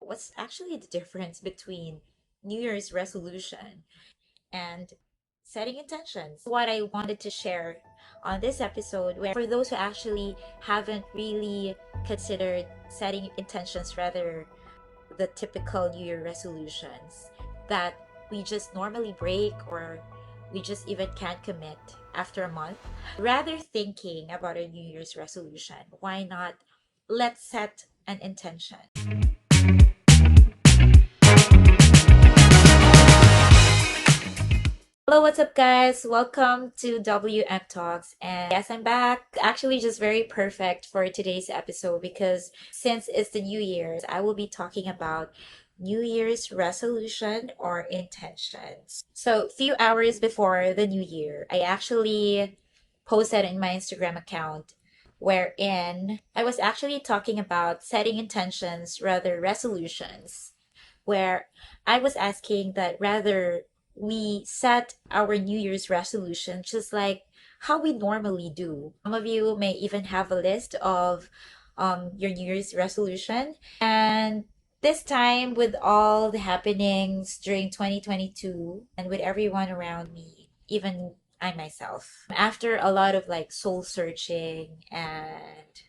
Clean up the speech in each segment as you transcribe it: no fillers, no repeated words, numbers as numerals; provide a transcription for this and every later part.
what's actually the difference between New Year's resolution and setting intentions? What I wanted to share on this episode, where for those who actually haven't really considered setting intentions, rather the typical New Year resolutions that we just normally break or we just even can't commit after a month. Rather thinking about a New Year's resolution, why not let's set an intention? Hello, what's up, guys? Welcome to WM Talks. And yes, I'm back. Actually, just very perfect for today's episode because since it's the New Year's, I will be talking about New Year's resolution or intentions. So, a few hours before the New Year, I actually posted in my Instagram account wherein I was actually talking about setting intentions, rather resolutions, where I was asking that rather we set our New Year's resolution just like how we normally do. Some of you may even have a list of your New Year's resolution. And this time, with all the happenings during 2022 and with everyone around me, even I myself, after a lot of like soul searching, and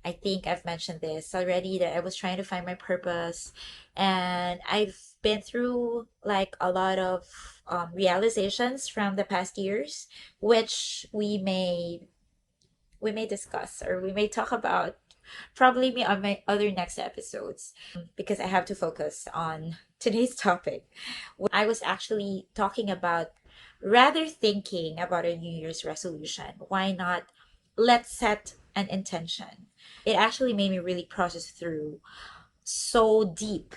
I think I've mentioned this already that I was trying to find my purpose, and I've been through like a lot of realizations from the past years, which we may discuss or we may talk about probably me on my other next episodes because I have to focus on today's topic. I was actually talking about rather thinking about a New Year's resolution. Why not let's set an intention? It actually made me really process through so deep.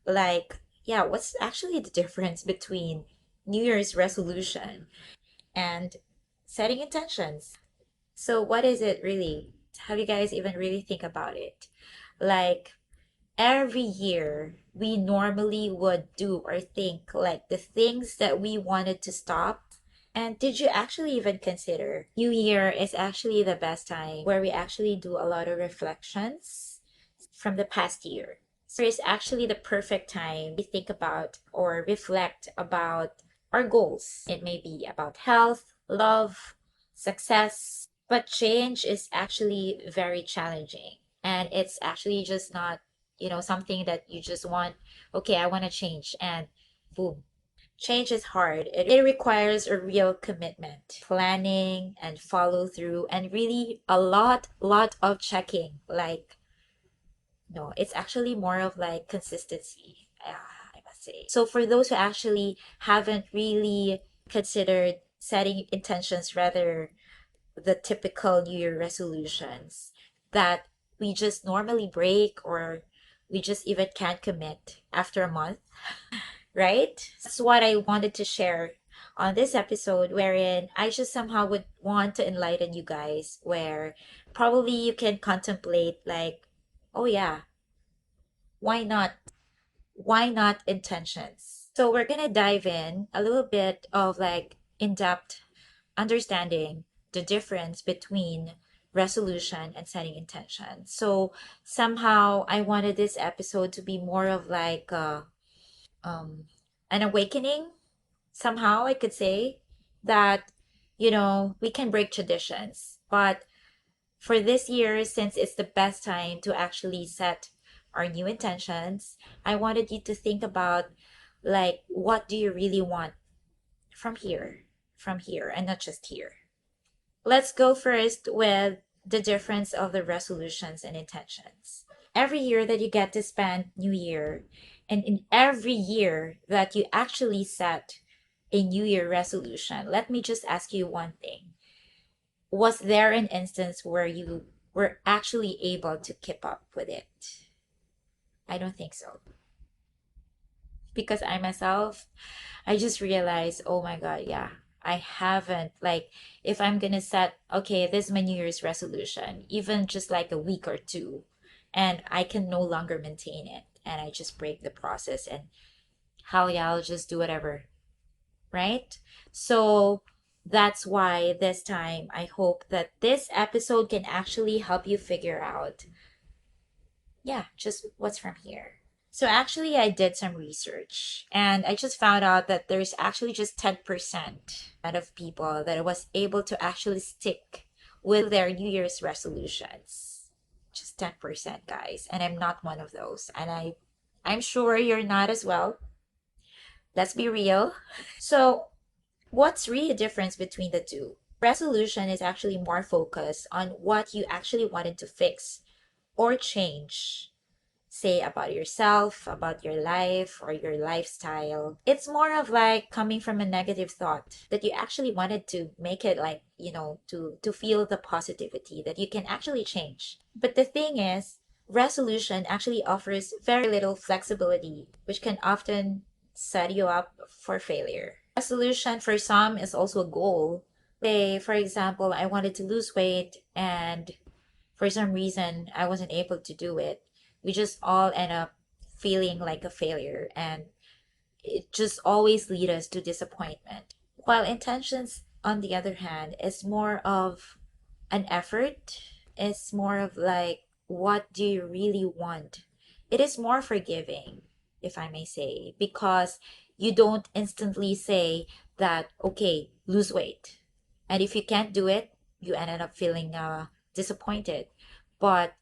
Like, yeah, what's actually the difference between New Year's resolution and setting intentions? So, what is it really? Have you guys even really think about it? Like, every year, we normally would do or think like the things that we wanted to stop. And did you actually even consider New Year is actually the best time where we actually do a lot of reflections from the past year? So it's actually the perfect time we think about or reflect about our goals. It may be about health, love, success, but change is actually very challenging. And it's actually just not, something that you just want, okay, I want to change, and boom. Change is hard. It requires a real commitment, planning and follow through, and really a lot of checking. Like, no, it's actually more of like consistency, I must say. So for those who actually haven't really considered setting intentions, rather the typical New Year resolutions that we just normally break or we just even can't commit after a month, right? That's what I wanted to share on this episode, wherein I just somehow would want to enlighten you guys, where probably you can contemplate, like, oh yeah, why not? Why not intentions? So we're gonna dive in a little bit of like in-depth understanding the difference between resolution and setting intention. So somehow I wanted this episode to be more of like um, an awakening. Somehow I could say that, we can break traditions. But for this year, since it's the best time to actually set our new intentions, I wanted you to think about like, what do you really want from here, and not just here. Let's go first with the difference of the resolutions and intentions. Every year that you get to spend New Year, and in every year that you actually set a New Year resolution, let me just ask you one thing. Was there an instance where you were actually able to keep up with it? I don't think so. Because I myself, I just realized, oh my God, yeah, I haven't. Like, if I'm gonna set, okay, this is my New Year's resolution, even just like a week or two, and I can no longer maintain it, and I just break the process, and hell yeah, I'll just do whatever, right? So that's why this time I hope that this episode can actually help you figure out, yeah, just what's from here. So actually, I did some research and I just found out that there's actually just 10% out of people that was able to actually stick with their New Year's resolutions. Just 10%, guys. And I'm not one of those. And I'm sure you're not as well. Let's be real. So, what's really the difference between the two? Resolution is actually more focused on what you actually wanted to fix or change, say about yourself, about your life, or your lifestyle. It's more of like coming from a negative thought that you actually wanted to make it like, to feel the positivity that you can actually change. But the thing is, resolution actually offers very little flexibility, which can often set you up for failure. Resolution for some is also a goal. Say, for example, I wanted to lose weight and for some reason I wasn't able to do it. We just all end up feeling like a failure and it just always leads us to disappointment. While intentions, on the other hand, is more of an effort, it's more of like, what do you really want? It is more forgiving, if I may say, because you don't instantly say that, okay, lose weight. And if you can't do it, you ended up feeling disappointed. But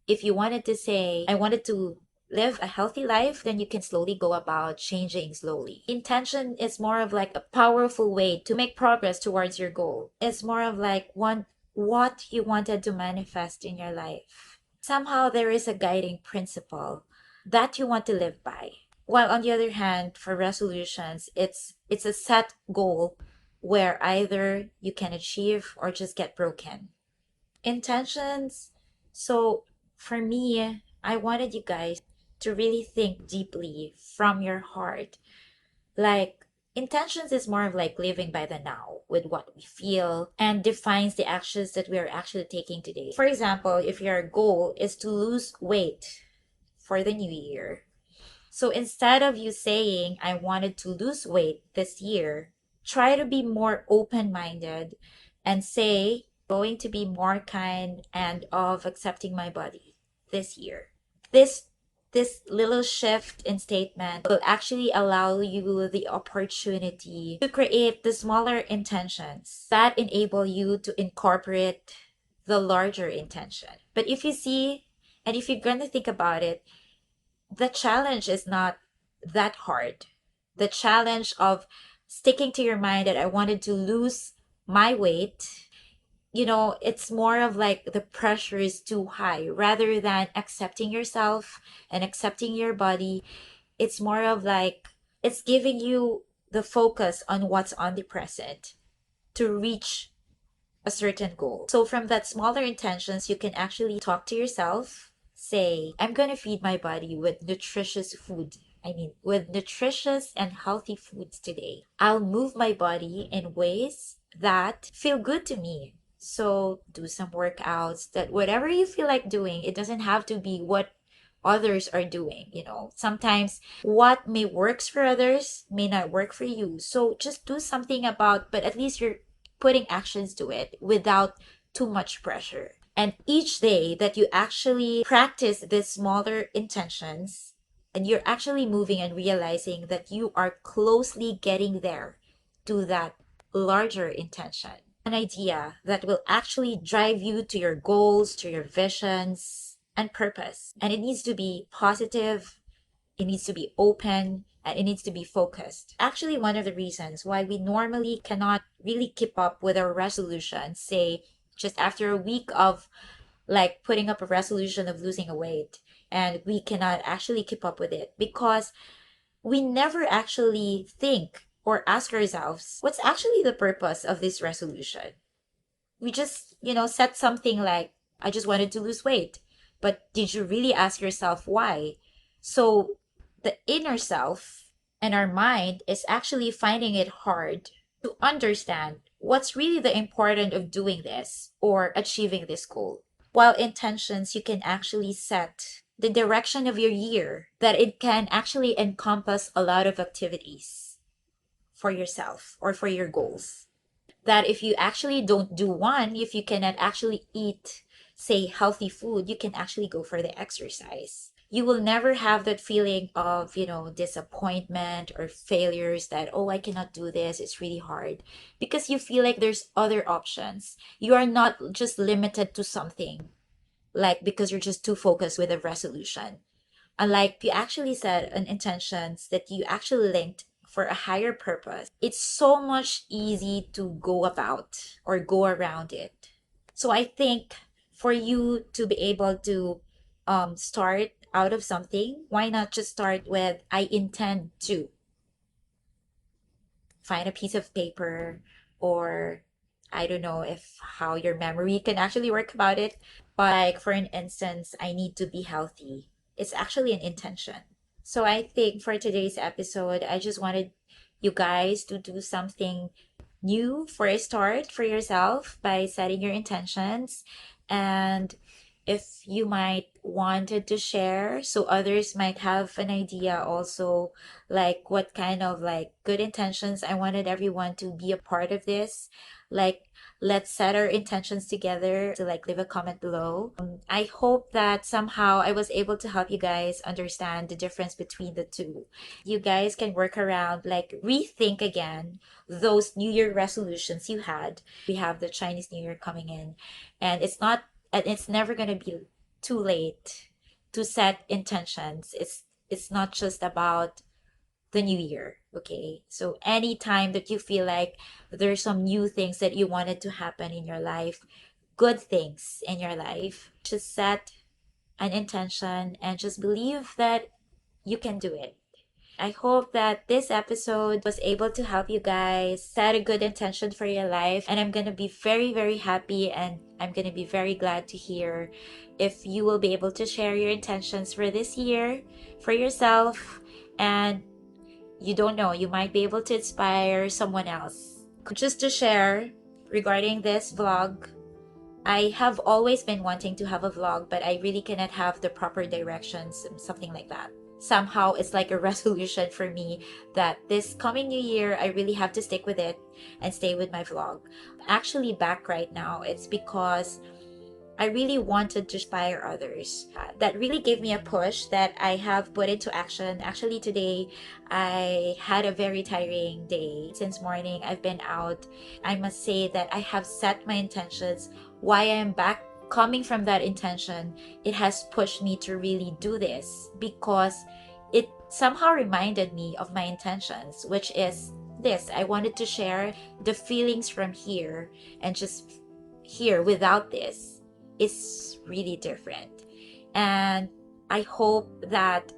if you wanted to say, I wanted to live a healthy life, then you can slowly go about changing slowly. Intention is more of like a powerful way to make progress towards your goal. It's more of like what you wanted to manifest in your life. Somehow there is a guiding principle that you want to live by. While on the other hand, for resolutions, it's a set goal where either you can achieve or just get broken. Intentions. So for me, I wanted you guys to really think deeply from your heart. Like, intentions is more of like living by the now with what we feel and defines the actions that we are actually taking today. For example, if your goal is to lose weight for the new year, so instead of you saying, I wanted to lose weight this year, try to be more open minded and say, going to be more kind and of accepting my body this year. This this little shift in statement will actually allow you the opportunity to create the smaller intentions that enable you to incorporate the larger intention. But if you see, and if you're going to think about it, the challenge is not that hard. The challenge of sticking to your mind that I wanted to lose my weight, it's more of like the pressure is too high rather than accepting yourself and accepting your body. It's more of like it's giving you the focus on what's on the present to reach a certain goal. So from that smaller intentions, you can actually talk to yourself, say, I'm going to feed my body with nutritious food. I mean, with nutritious and healthy foods today. I'll move my body in ways that feel good to me. So do some workouts that whatever you feel like doing, it doesn't have to be what others are doing. Sometimes what may works for others may not work for you. So just do something about, but at least you're putting actions to it without too much pressure. And each day that you actually practice these smaller intentions, and you're actually moving and realizing that you are closely getting there to that larger intention, an idea that will actually drive you to your goals, to your visions and purpose. And it needs to be positive, it needs to be open, and it needs to be focused. Actually, one of the reasons why we normally cannot really keep up with our resolutions, say just after a week of like putting up a resolution of losing a weight, and we cannot actually keep up with it because we never actually think or ask ourselves, what's actually the purpose of this resolution? We just, set something like, I just wanted to lose weight. But did you really ask yourself why? So the inner self and our mind is actually finding it hard to understand what's really the important of doing this or achieving this goal. While intentions, you can actually set the direction of your year that it can actually encompass a lot of activities for yourself or for your goals. That if you actually don't do one, if you cannot actually eat, say, healthy food, you can actually go for the exercise. you will never have that feeling of, disappointment or failures that, oh, I cannot do this. It's really hard because you feel like there's other options. You are not just limited to something, like because you're just too focused with a resolution. Unlike you actually set an intentions that you actually linked for a higher purpose, it's so much easy to go about or go around it. So I think for you to be able to start out of something, why not just start with I intend to find a piece of paper, or I don't know if how your memory can actually work about it, but like for an instance, I need to be healthy. It's actually an intention. So I think for today's episode, I just wanted you guys to do something new for a start for yourself by setting your intentions. And if you might wanted to share so others might have an idea also, like what kind of like good intentions, I wanted everyone to be a part of this. Like, let's set our intentions together. To like leave a comment below. I hope that somehow I was able to help you guys understand the difference between the two. You guys can work around, like rethink again those New Year resolutions you had. We have the Chinese New Year coming in, and it's never going to be too late to set intentions. It's not just about the new year, okay? So anytime that you feel like there's some new things that you wanted to happen in your life, good things in your life, just set an intention and just believe that you can do it. I hope that this episode was able to help you guys set a good intention for your life. And I'm going to be very, very happy, and I'm going to be very glad to hear if you will be able to share your intentions for this year for yourself. And you don't know, you might be able to inspire someone else. Just to share regarding this vlog, I have always been wanting to have a vlog, but I really cannot have the proper directions, something like that. Somehow it's like a resolution for me that this coming new year, I really have to stick with it and stay with my vlog. Actually, back right now, it's because I really wanted to inspire others. That really gave me a push that I have put into action. Actually, today I had a very tiring day. Since morning, I've been out. I must say that I have set my intentions. Why I am back coming from that intention, it has pushed me to really do this because it somehow reminded me of my intentions, which is this. I wanted to share the feelings from here, and just here without this is really different. And I hope that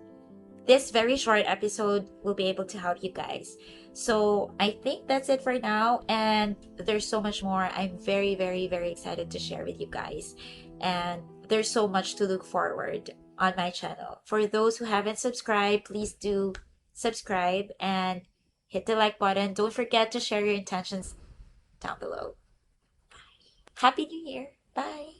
this very short episode will be able to help you guys. So I think that's it for now. And there's so much more. I'm very, very, very excited to share with you guys. And there's so much to look forward on my channel. For those who haven't subscribed, please do subscribe and hit the like button. Don't forget to share your intentions down below. Happy New Year. Bye.